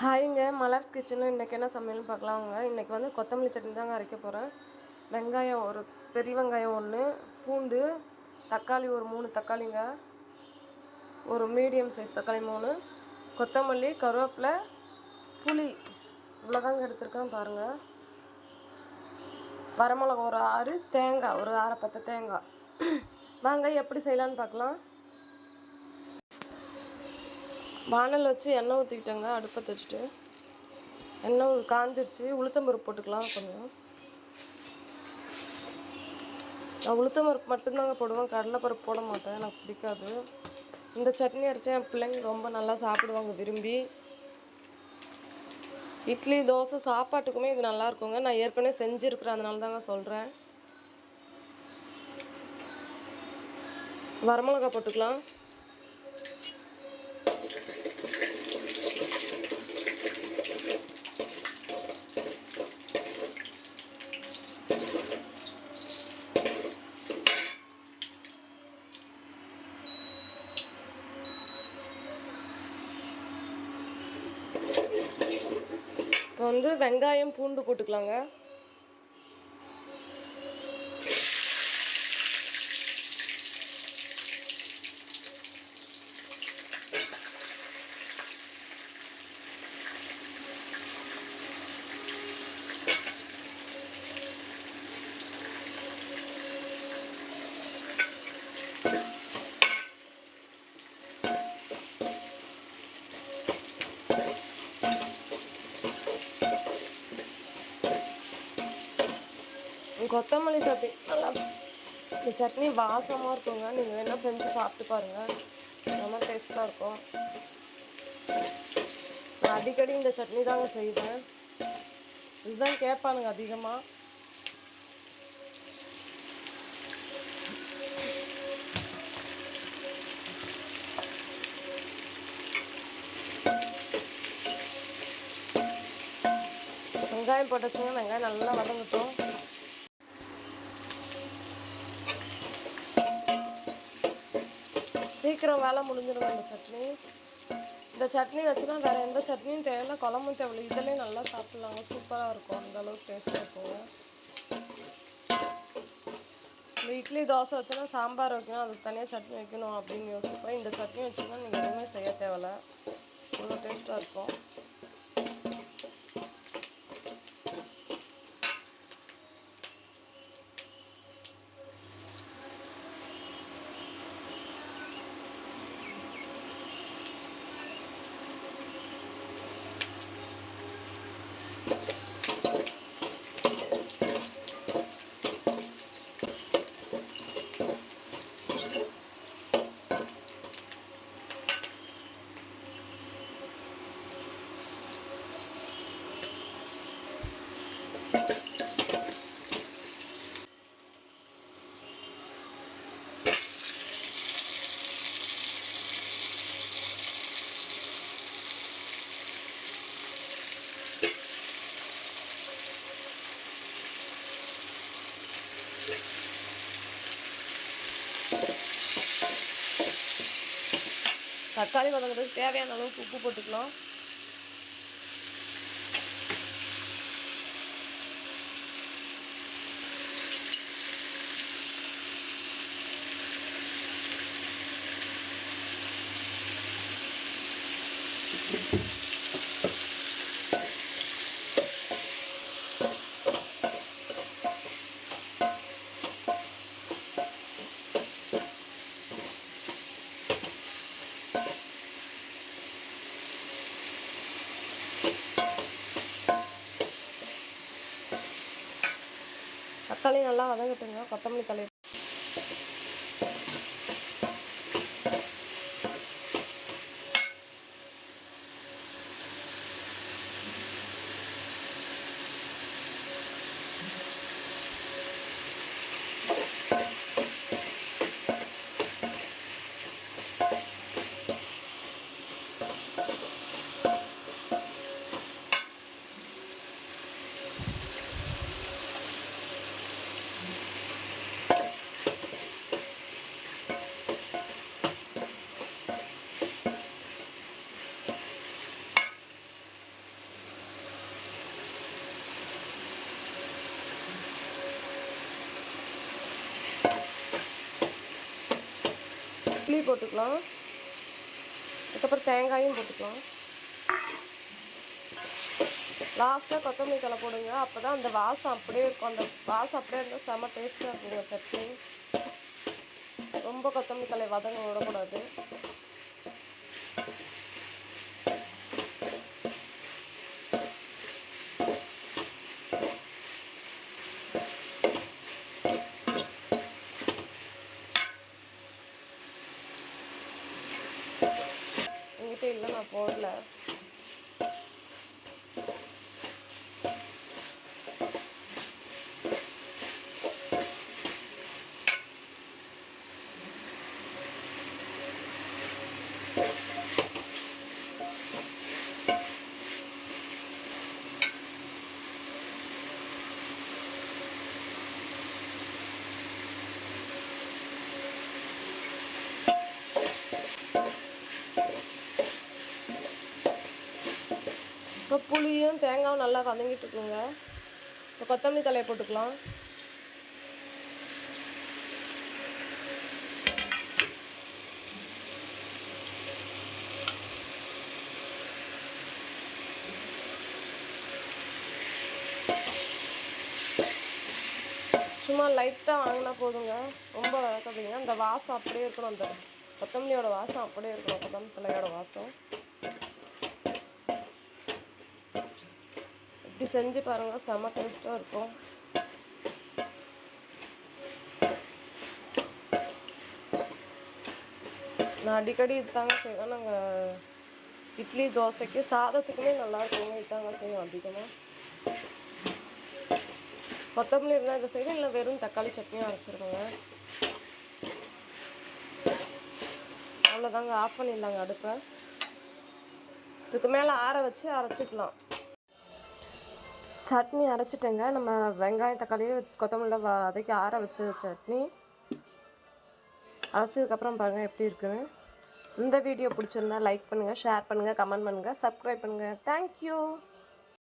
ஹாய்ங்க, மலர்ஸ் கிச்சனில் இன்றைக்கி என்ன சமையல்னு பார்க்கலாங்க. இன்றைக்கி வந்து கொத்தமல்லி சட்னி தாங்க அரைக்க போகிறேன். வெங்காயம் ஒரு பெரிய வெங்காயம் 1, பூண்டு, தக்காளி ஒரு 3 தக்காளிங்க, ஒரு மீடியம் சைஸ் தக்காளி 3, கொத்தமல்லி, கருவேப்பிலை, புளி இவ்வளோதாங்க எடுத்துருக்கேன் பாருங்கள். வரமிளகா ஒரு 6, தேங்காய் ஒரு அரை பத்தை தேங்காய். வாங்க எப்படி செய்யலான்னு பார்க்கலாம். வானல் வச்சு எண்ணெய் ஊற்றிக்கிட்டேங்க. அடுப்பத்தை வச்சுட்டு எண்ணெய் காஞ்சிருச்சு. உளுத்தம்பருப்பு போட்டுக்கலாம். கொஞ்சம் நான் உளுத்தம்பருப்பு மட்டும்தாங்க போடுவேன், கடலைப்பருப்பு போட மாட்டேன், எனக்கு பிடிக்காது. இந்த சட்னி அரைச்சா என் பிள்ளைங்க ரொம்ப நல்லா சாப்பிடுவாங்க விரும்பி. இட்லி, தோசை, சாப்பாட்டுக்குமே இது நல்லா இருக்குங்க. நான் ஏற்கனவே செஞ்சுருக்கிறேன், அதனால தாங்க சொல்கிறேன். வரமிளகா போட்டுக்கலாம். இப்போ வந்து வெங்காயம், பூண்டு போட்டுக்கலாங்க. கொத்தமல்லி சட்னி நல்லா, இந்த சட்னி வாசமாக இருக்குங்க. நீங்கள் வேணால் செஞ்சு சாப்பிட்டு பாருங்கள், ரொம்ப டேஸ்ட்டாக இருக்கும். நான் அடிக்கடி இந்த சட்னி தாங்க செய்வேன். இதுதான் கேட்பானுங்க அதிகமாக. வெங்காயம் போட்டுச்சுங்க. வெங்காயம் நல்லா வதங்கட்டும். சீக்கிரம் வேலை முடிஞ்சிடும் இந்த சட்னி. இந்த சட்னி வச்சுன்னா வேறு எந்த சட்னியும் தேவையில்லை, குழம்பும் தேவையில்லை. இதிலே நல்லா சாப்பிட்லாங்க, சூப்பராக இருக்கும். அந்தளவுக்கு டேஸ்ட்டாக இருக்குங்க. இந்த இட்லி, தோசை வச்சுன்னா சாம்பார் வைக்கணும், அதுக்கு தனியாக சட்னி வைக்கணும் அப்படின்னு யோசிப்பேன். இந்த சட்னி வச்சுன்னா நீங்கள் எதுவுமே செய்ய தேவையில்லை, அவ்வளோ டேஸ்ட்டாக இருக்கும். தக்காளி வதங்குறதுக்கு தேவையான அளவுக்கு உப்பு போட்டுக்கலாம். தக்காளி நல்லா வதங்கட்டுங்க. கொத்தமல்லி தலை போட்டுக்கலாம். அதுக்கப்புறம் தேங்காயும் போட்டுக்கலாம். லாஸ்ட்டாக கொத்தமல்லி தழை போடுங்க. அப்போ தான் அந்த வாசம் அப்படியே இருக்கும். அந்த வாசம் அப்படியே இருந்தால் செம்ம டேஸ்ட்டாக இருக்குங்க சட்னி. ரொம்ப கொத்தமல்லி தழை வதங்க விடக்கூடாது. என்கிட்ட இல்லை, நான் போடல. இப்போ புளியும் தேங்காயும் நல்லா வதங்கிட்டு இருக்குங்க. இப்போ கொத்தமல்லி தழையை போட்டுக்கலாம். சும்மா லைட்டாக வாங்கினா போதுங்க, ரொம்ப வதக்காதீங்க. அந்த வாசம் அப்படியே இருக்கணும், அந்த கொத்தமல்லியோட வாசம் அப்படியே இருக்கணும், கொத்தமல்லி தலையோட வாசம். இப்படி செஞ்சு பாருங்கள், செம்ம டேஸ்ட்டாக இருக்கும். நான் அடிக்கடி இதுதாங்க செய்வேன். நாங்கள் இட்லி தோசைக்கு சாதத்துக்குமே நல்லா இருக்குங்க. இதுதாங்க செய்வோம் அதிகமாக. கொத்தமல்லி இருந்தால் இதை செய்வேன், இல்லை வெறும் தக்காளி சட்னியும் அரைச்சிருக்கோங்க. அவ்வளோதாங்க, ஆஃப் பண்ணிடலாங்க அடுப்பை. இதுக்கு மேலே ஆற வச்சு அரைச்சிக்கலாம். சட்னி அரைச்சிட்டேங்க. நம்ம வெங்காயம் தக்காளி கொத்தமல்லியில் வதக்கி ஆற வச்ச சட்னி அரைச்சதுக்கப்புறம் பாருங்கள் எப்படி இருக்குன்னு. இந்த வீடியோ பிடிச்சிருந்தா லைக் பண்ணுங்கள், ஷேர் பண்ணுங்கள், கமெண்ட் பண்ணுங்கள், சப்ஸ்கிரைப் பண்ணுங்கள். தேங்க்யூ.